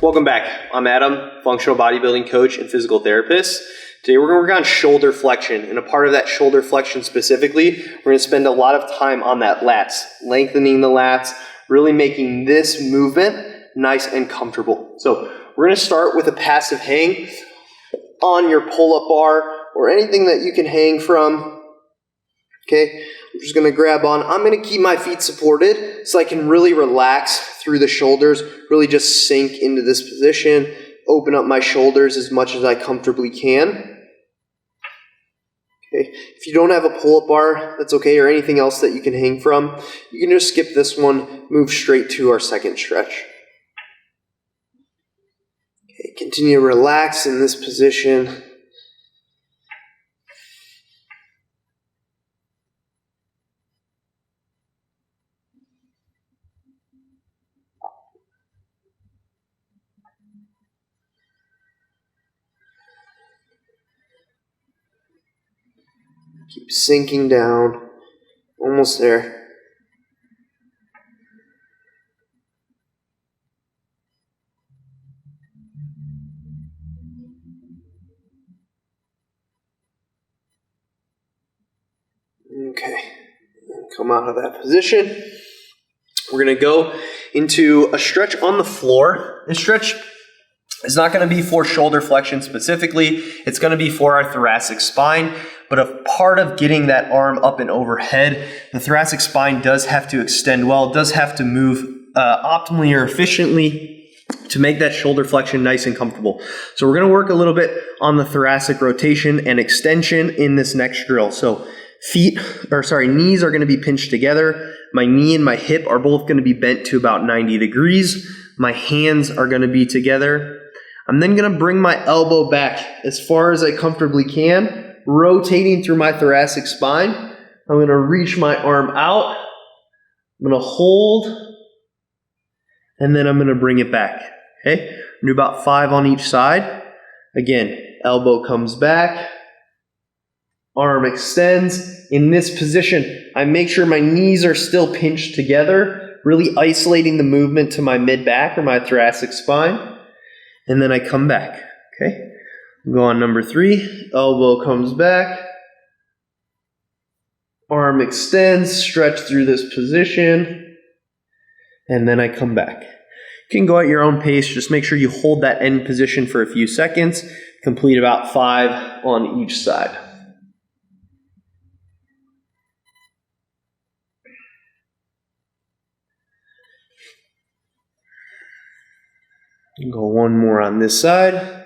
Welcome back. I'm Adam, functional bodybuilding coach and physical therapist. Today we're going to work on shoulder flexion, and a part of that shoulder flexion specifically, we're going to spend a lot of time on that lats, lengthening the lats, really making this movement nice and comfortable. So we're going to start with a passive hang on your pull-up bar or anything that you can hang from. Okay, I'm just going to grab on. I'm going to keep my feet supported so I can really relax through the shoulders, really just sink into this position, open up my shoulders as much as I comfortably can. Okay, if you don't have a pull-up bar, that's okay, or anything else that you can hang from, you can just skip this one, move straight to our second stretch. Okay, continue to relax in this position. Keep sinking down. Almost there. Okay. Come out of that position. We're going to go into a stretch on the floor. This stretch is not going to be for shoulder flexion specifically. It's going to be for our thoracic spine. But a part of getting that arm up and overhead, the thoracic spine does have to extend well, does have to move optimally or efficiently to make that shoulder flexion nice and comfortable. So we're going to work a little bit on the thoracic rotation and extension in this next drill. So knees are going to be pinched together. My knee and my hip are both going to be bent to about 90 degrees. My hands are going to be together. I'm then going to bring my elbow back as far as I comfortably can, rotating through my thoracic spine. I'm going to reach my arm out. I'm going to hold, and then I'm going to bring it back. Okay? Do about 5 on each side. Again, elbow comes back, arm extends. In this position, I make sure my knees are still pinched together, really isolating the movement to my mid-back or my thoracic spine. And then I come back. Okay? Go on number 3, elbow comes back, arm extends, stretch through this position, and then I come back. You can go at your own pace, just make sure you hold that end position for a few seconds, complete about 5 on each side. Go one more on this side.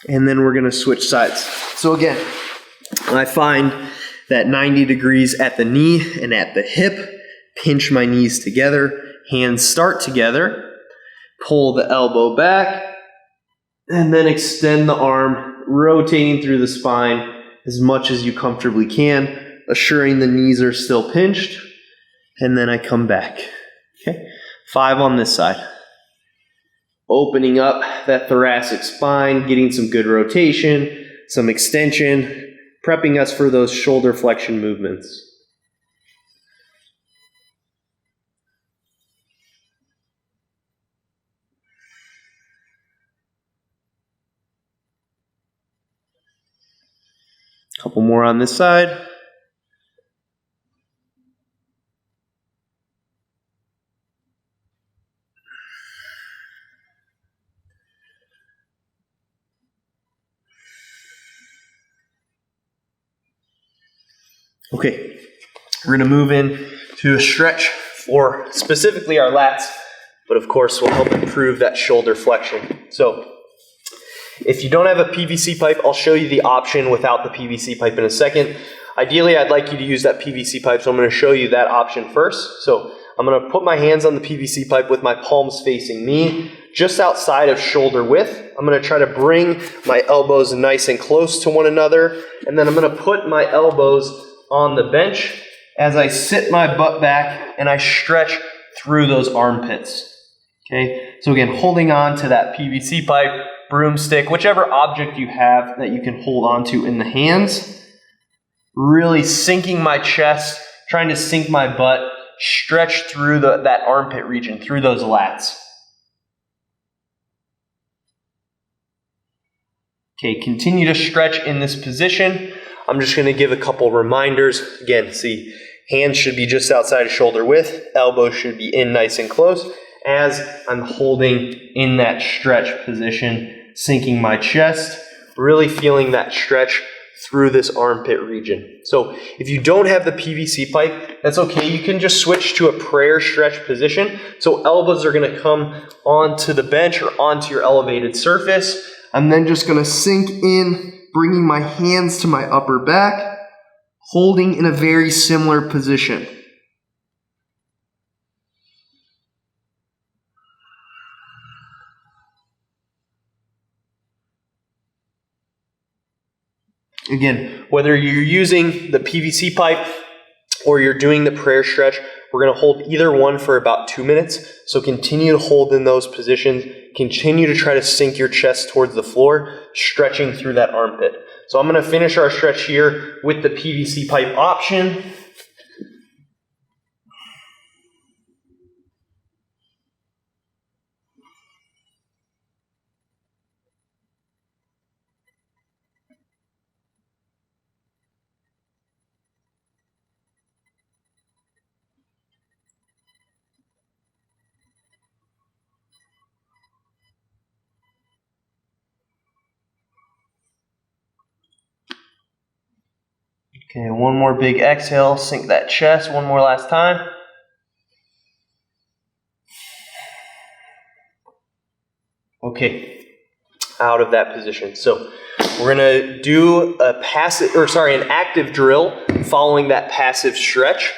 And then we're going to switch sides. So again, I find that 90 degrees at the knee and at the hip, pinch my knees together, hands start together, pull the elbow back, and then extend the arm, rotating through the spine as much as you comfortably can, assuring the knees are still pinched, and then I come back. Okay, 5 on this side. Opening up that thoracic spine, getting some good rotation, some extension, prepping us for those shoulder flexion movements. A couple more on this side. Okay, we're going to move in to a stretch for specifically our lats, but of course will help improve that shoulder flexion. So if you don't have a PVC pipe, I'll show you the option without the PVC pipe in a second. Ideally, I'd like you to use that PVC pipe, so I'm going to show you that option first. So I'm going to put my hands on the PVC pipe with my palms facing me, just outside of shoulder width. I'm going to try to bring my elbows nice and close to one another, and then I'm going to put my elbows on the bench as I sit my butt back and I stretch through those armpits. Okay, so again, holding on to that PVC pipe, broomstick, whichever object you have that you can hold on to in the hands, really sinking my chest trying to sink my butt, stretch through that armpit region, through those lats. Okay, continue to stretch in this position. I'm just going to give a couple reminders. Again, see, hands should be just outside of shoulder width, elbows should be in nice and close as I'm holding in that stretch position, sinking my chest, really feeling that stretch through this armpit region. So if you don't have the PVC pipe, that's okay. You can just switch to a prayer stretch position. So elbows are going to come onto the bench or onto your elevated surface. I'm then just going to sink in, bringing my hands to my upper back, holding in a very similar position. Again, whether you're using the PVC pipe or you're doing the prayer stretch, we're going to hold either one for about 2 minutes. So continue to hold in those positions. Continue to try to sink your chest towards the floor, stretching through that armpit. So I'm going to finish our stretch here with the PVC pipe option. Okay, one more big exhale, sink that chest one more last time. Okay, out of that position. So we're gonna do an active drill following that passive stretch.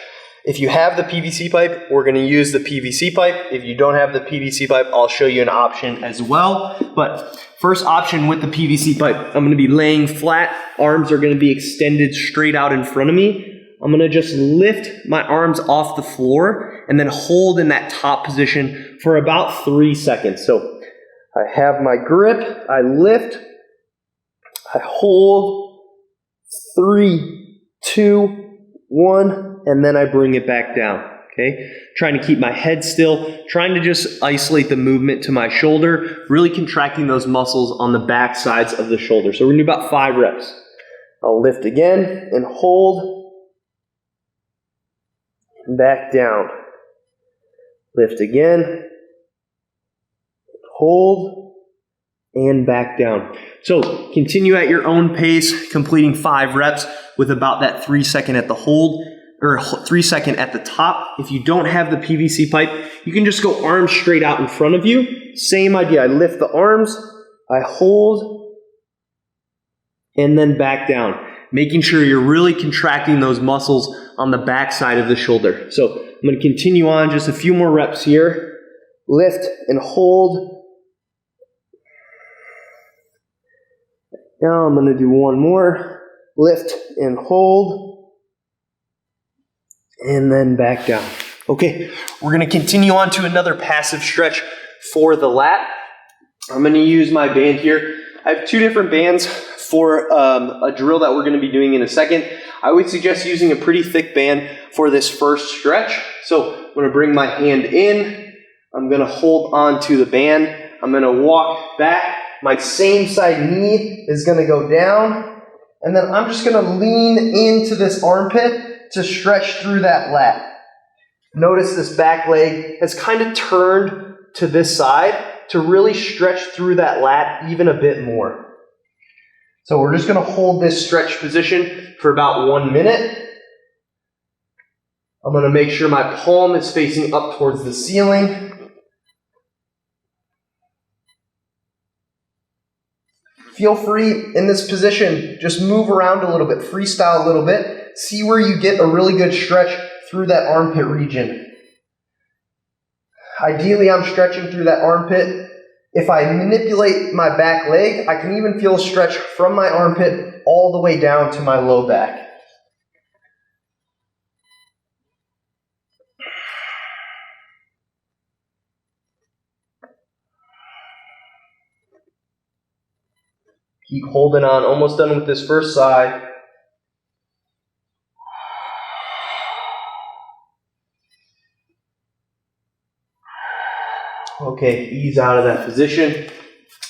If you have the PVC pipe, we're gonna use the PVC pipe. If you don't have the PVC pipe, I'll show you an option as well. But first option with the PVC pipe, I'm gonna be laying flat. Arms are gonna be extended straight out in front of me. I'm gonna just lift my arms off the floor and then hold in that top position for about 3 seconds. So I have my grip, I lift, I hold, 3, 2, 1, and then I bring it back down, okay? Trying to keep my head still, trying to just isolate the movement to my shoulder, really contracting those muscles on the back sides of the shoulder. So we're gonna do about 5 reps. I'll lift again and hold, back down. Lift again, hold, and back down. So continue at your own pace, completing 5 reps with about that 3 second at the hold, or 3 second at the top. If you don't have the PVC pipe, you can just go arms straight out in front of you. Same idea, I lift the arms, I hold, and then back down. Making sure you're really contracting those muscles on the back side of the shoulder. So I'm going to continue on just a few more reps here. Lift and hold. Now I'm going to do one more. Lift and hold. And then back down. Okay, we're going to continue on to another passive stretch for the lat. I'm going to use my band here. I have 2 different bands for a drill that we're going to be doing in a second. I would suggest using a pretty thick band for this first stretch. So I'm going to bring my hand in. I'm going to hold on to the band. I'm going to walk back. My same side knee is going to go down. And then I'm just going to lean into this armpit to stretch through that lat. Notice this back leg has kind of turned to this side to really stretch through that lat even a bit more. So we're just going to hold this stretch position for about 1 minute. I'm going to make sure my palm is facing up towards the ceiling. Feel free in this position, just move around a little bit, freestyle a little bit. See where you get a really good stretch through that armpit region. Ideally, I'm stretching through that armpit. If I manipulate my back leg, I can even feel a stretch from my armpit all the way down to my low back. Keep holding on. Almost done with this first side. Okay, ease out of that position.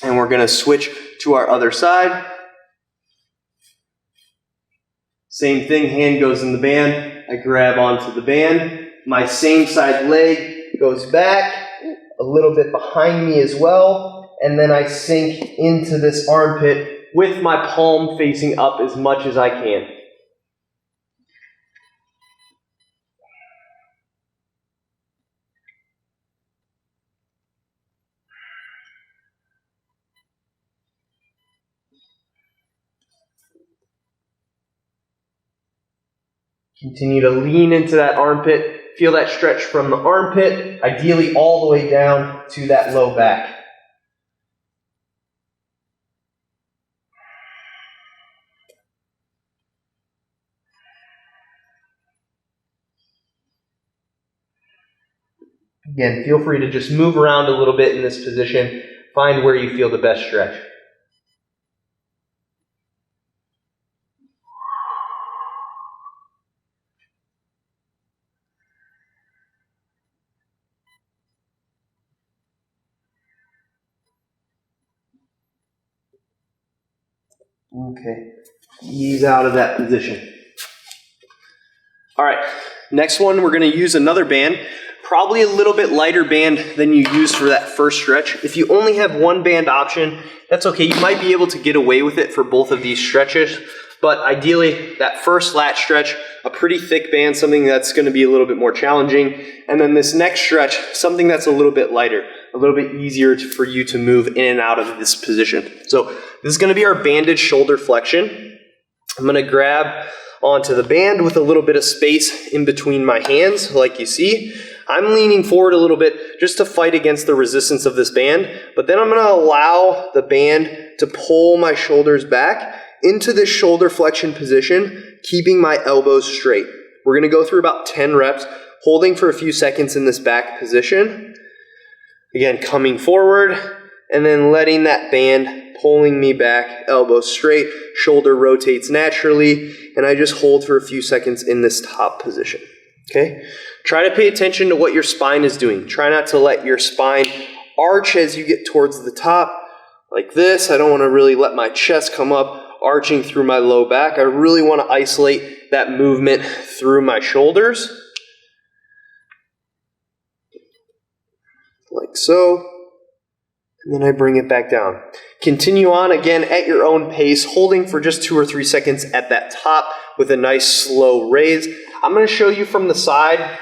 And we're gonna switch to our other side. Same thing, hand goes in the band. I grab onto the band. My same side leg goes back, a little bit behind me as well. And then I sink into this armpit with my palm facing up as much as I can. Continue to lean into that armpit. Feel that stretch from the armpit, ideally all the way down to that low back. Again, feel free to just move around a little bit in this position. Find where you feel the best stretch. Okay, ease out of that position. All right, next one, we're going to use another band, probably a little bit lighter band than you used for that first stretch. If you only have one band option, that's okay. You might be able to get away with it for both of these stretches, but ideally that first lat stretch, a pretty thick band, something that's going to be a little bit more challenging. And then this next stretch, something that's a little bit lighter, a little bit easier for you to move in and out of this position. So this is going to be our banded shoulder flexion. I'm going to grab onto the band with a little bit of space in between my hands, like you see. I'm leaning forward a little bit just to fight against the resistance of this band, but then I'm going to allow the band to pull my shoulders back into this shoulder flexion position, keeping my elbows straight. We're going to go through about 10 reps, holding for a few seconds in this back position. Again, coming forward, and then letting that band pulling me back, elbows straight, shoulder rotates naturally, and I just hold for a few seconds in this top position. Okay? Try to pay attention to what your spine is doing. Try not to let your spine arch as you get towards the top, like this. I don't want to really let my chest come up, arching through my low back. I really want to isolate that movement through my shoulders. Like so. And then I bring it back down. Continue on again at your own pace, holding for just 2 or 3 seconds at that top with a nice slow raise. I'm going to show you from the side,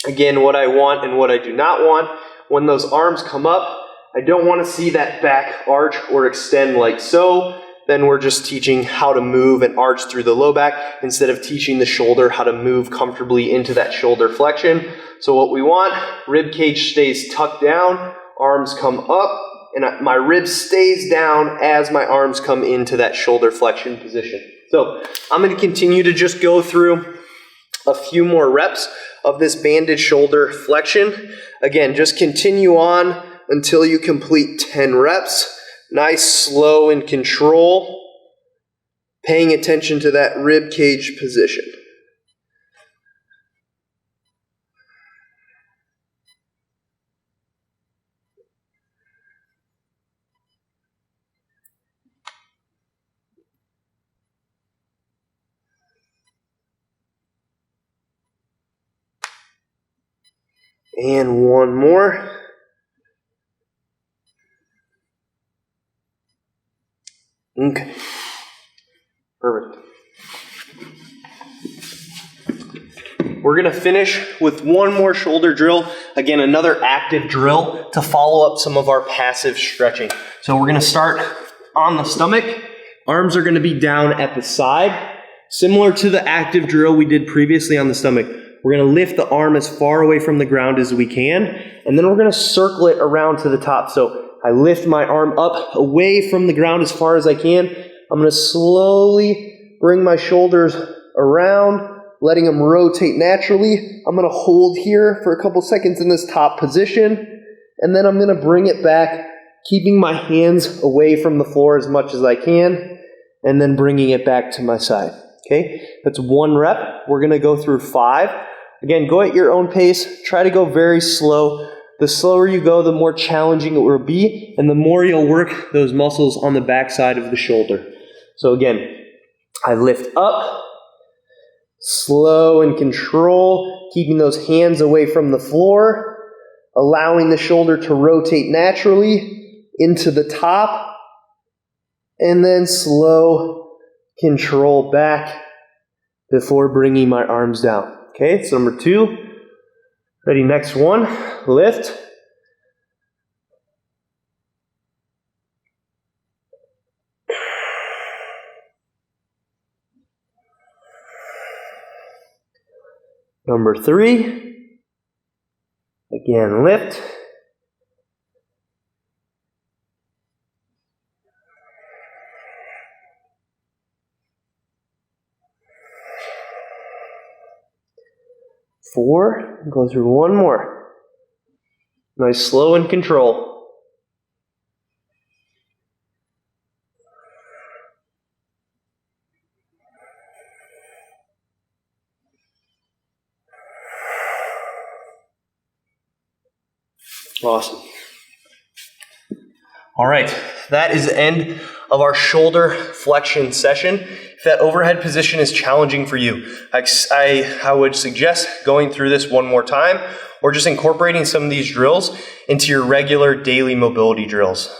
again, what I want and what I do not want. When those arms come up, I don't want to see that back arch or extend like so. Then we're just teaching how to move and arch through the low back instead of teaching the shoulder how to move comfortably into that shoulder flexion. So what we want, rib cage stays tucked down, arms come up, and my rib stays down as my arms come into that shoulder flexion position. So I'm going to continue to just go through a few more reps of this banded shoulder flexion. Again, just continue on until you complete 10 reps. Nice, slow, and control. Paying attention to that rib cage position. And one more. Okay. Perfect. We're going to finish with one more shoulder drill. Again, another active drill to follow up some of our passive stretching. So we're going to start on the stomach. Arms are going to be down at the side. Similar to the active drill we did previously on the stomach. We're going to lift the arm as far away from the ground as we can, and then we're going to circle it around to the top. So I lift my arm up away from the ground as far as I can. I'm going to slowly bring my shoulders around, letting them rotate naturally. I'm going to hold here for a couple seconds in this top position, and then I'm going to bring it back, keeping my hands away from the floor as much as I can, and then bringing it back to my side. Okay, that's one rep. We're going to go through 5. Again, go at your own pace. Try to go very slow. the slower you go, the more challenging it will be, and the more you'll work those muscles on the back side of the shoulder. So again, I lift up, slow and control, keeping those hands away from the floor, allowing the shoulder to rotate naturally into the top, and then slow control back before bringing my arms down. Okay, so number 2. Ready, next one, lift. Number 3, again, lift. Four, go through one more. Nice, slow and control. Awesome. All right, that is the end of our shoulder flexion session. If that overhead position is challenging for you, I would suggest going through this one more time or just incorporating some of these drills into your regular daily mobility drills.